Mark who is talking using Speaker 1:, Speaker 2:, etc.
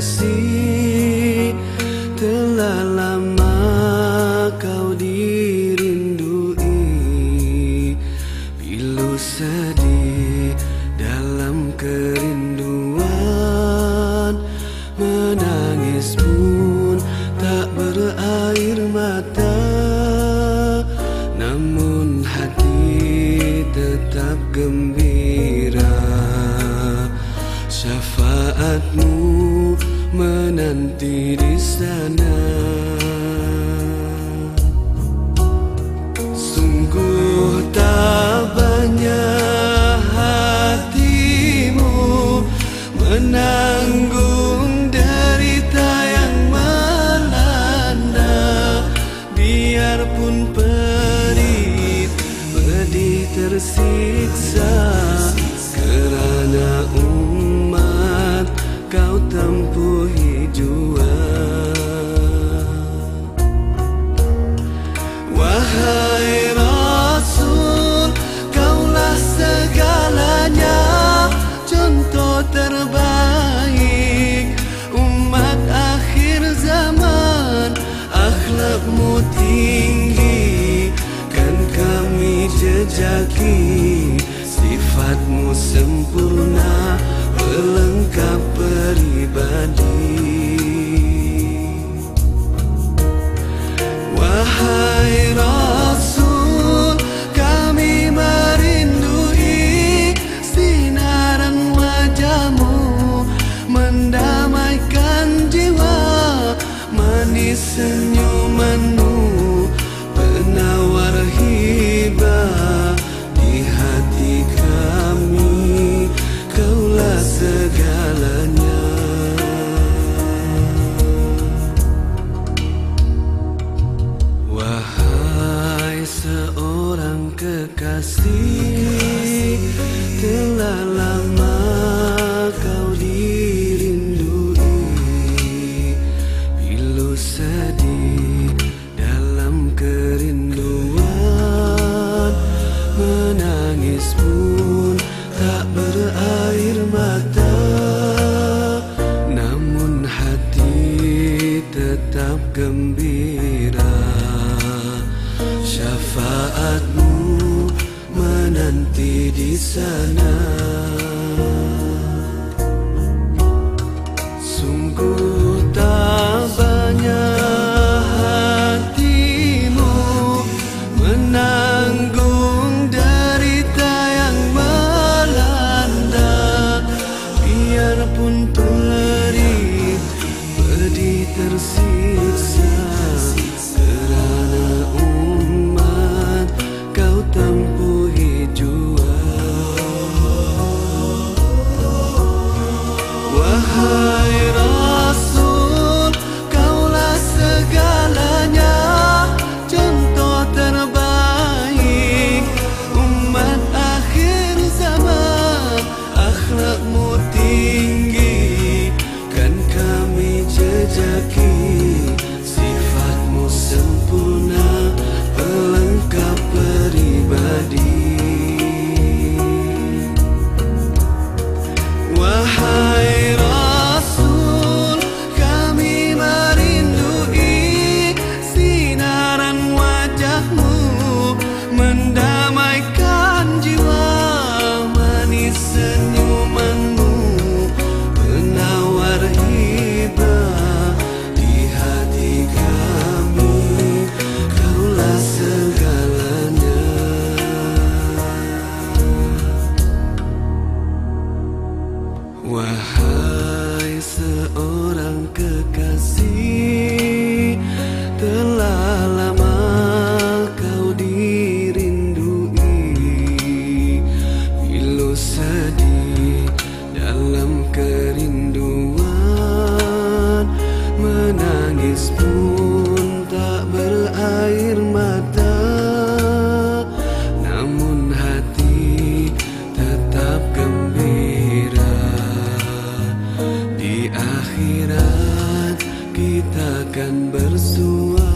Speaker 1: kekasih, telah lama kau dirindui. Pilu sedih dalam kerinduan, menangis pun tak berair mata, namun hati tetap gembira. Syafaatmu menanti di sana. Sungguh tabahnya hatimu menanggung derita yang melanda. Biarpun pedih tersiksa, kerana umat kau tempuhi jua. Wahai Rasul, kaulah segalanya, contoh terbaik umat akhir zaman. Akhlakmu tinggi, kan kami jejaki. Sifatmu sempurna, pelengkap peribadi. Wahai Rasul, kami merindui sinaran wajahmu, mendamaikan jiwa. Manis senyumanmu, penawar hibah. Di hati kami, kaulah segalanya. Wahai seorang kekasih, telah lama kau dirindui. Pilu sedih dalam kerinduan, menangis pun tak berair mata, namun hati tetap gembira. Syafaatmu menanti di sana. Sungguh tabahnya hatimu menanggung derita yang melanda. Biarpun pedih tersiksa, kerana umat kau tempuhi jua. Wahai Rasul, kaulah segalanya, contoh terbaik umat akhir zaman. Akhlakmu tinggi, kan kami jejaki. Sifatmu sempurna, pelengkap peribadi. Wahai Rasul, kami merindui sinaran wajahmu, mendamaikan jiwa. Manis senyumanmu, penawar hibah. Di hati kami, kaulah segalanya. Wahai seorang kekasih, telah lama kau dirindui. Pilu sedih dalam kerinduan, menangis pun tak berair mata, namun hati tetap gembira. Di akhirat kita akan bersua.